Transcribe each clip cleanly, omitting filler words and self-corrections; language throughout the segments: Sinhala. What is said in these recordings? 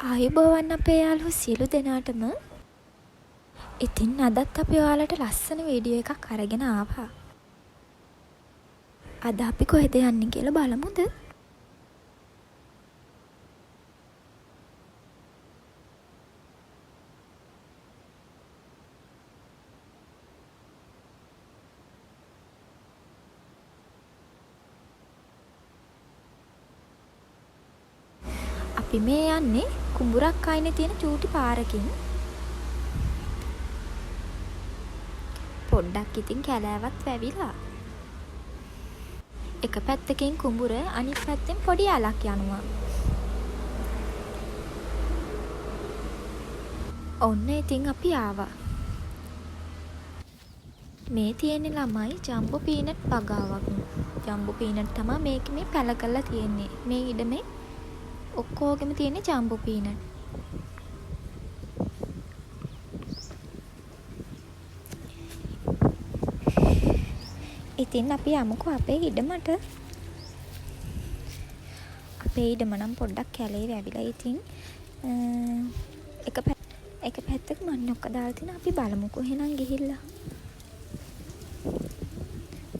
ආයුබෝවන් අපේ යාළුවෝ සියලු දෙනාටම. ඉතින් අදත් අපි ඔයාලට ලස්සන වීඩියෝ එකක් අරගෙන ආවා. අද අපි කොහෙද යන්නේ කියලා බලමුද? අපි මේ යන්නේ කුඹුරක් අයිනේ තියෙන චූටි පාරකින්. පොඩ්ඩක් ඉතින් කැලෑවත් වැවිලා. එක පැත්තකින් කුඹුර අනිත් පැත්තෙන් පොඩි ඇලක් යනවා. ඔන්න ඉතින් අපි ආවා. මේ තියෙන ළමයි ජම්බෝ පීනට් වගාවක්. ජම්බෝ පීනට් තමයි මේක මේ පැල කරලා තියෙන්නේ. මේ ඉඩමේ ඔක්කොගෙම තියෙන ජම්බෝ පීනට්. ඉතින් අපි යමුකෝ අපේ ඉඩමට. අපේ ඉඩම නම් පොඩ්ඩක් කැලේ වැවිලා. ඉතින් එක පැත්තක මන්නොක්ක දාලා තියෙන. අපි බලමුකෝ එහෙනම් ගිහිල්ලා.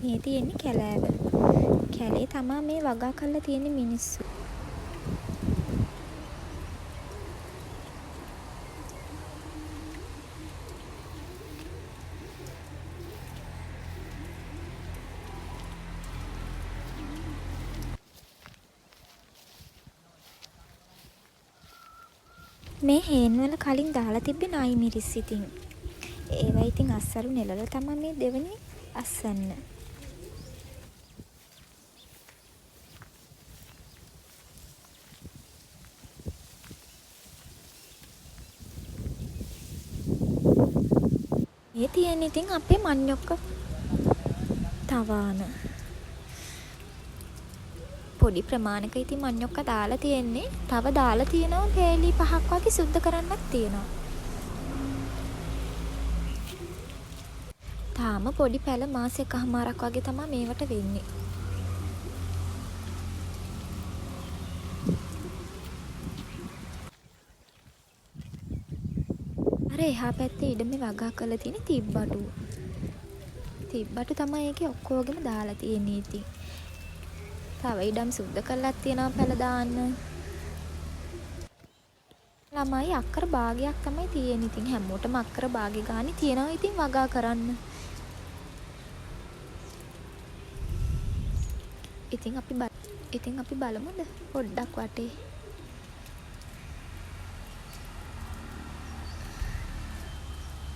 මේ තියෙන්නේ කැලෑව. කැලේ තමා මේ වගා කරලා තියෙන මිනිස්සු. මේ හේන් වල කලින් දාලා තිබ්බේ නයි මිරිස් ඉතින්. ඒවා ඉතින් අස්සරු නෙලලා තමයි මේ දෙවෙනි අස්සන්න. මේ තියෙන ඉතින් අපේ මඤ්ඤොක්ක තවාන. පොඩි ප්‍රමාණයක ඉතින් මඤ්ඤොක්ක දාලා තියෙන්නේ. තව දාලා තියෙනවා පේලි 5ක් වගේ සුද්ධ කරන්නක් තියෙනවා. තාම පොඩි පැල මාස එකමාරක් වගේ තමයි මේවට වෙන්නේ. අර එහා පැත්තේ ඉඩමේ වගා කරලා තියෙන තිබ්බටු. තිබ්බටු තමයි ඒකේ ඔක්කොගෙම දාලා තියෙන්නේ ඉතින්. තව ඉඩම් සුද්ධ කරලා තියෙනවා පැල දාන්න. ළමයි අක්කර භාගයක් තමයි තියෙන්නේ. ඉතින් හැමෝටම අක්කර භාගෙ ගානේ තියෙනවා ඉතින් වගා කරන්න. ඉතින් අපි බලමුද පොඩ්ඩක් වටේ.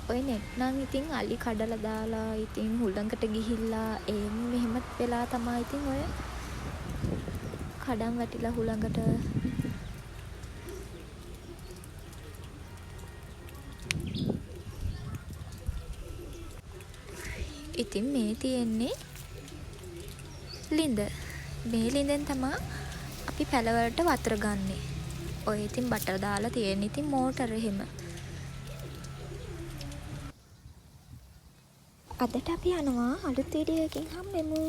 ඔය නෙට් නම් ඉතින් අලි කඩලා දාලා ඉතින් හුළඟට ගිහිල්ලා මෙහෙමත් වෙලා තමයි ඉතින් ඔය කඩම් වැටිලා හුළඟට. ඉතින් මේ තියෙන්නේ ලිඳ. මේ ලිඳෙන් තමයි අපි පැලවලට වතුර ගන්නෙ. ඔය ඉතින් බටර් දාලා තියෙන ඉතින් මෝටර එහෙම. අදට අපි යනවා අලුත් වීඩියෝ එකකින් හම්බෙමු.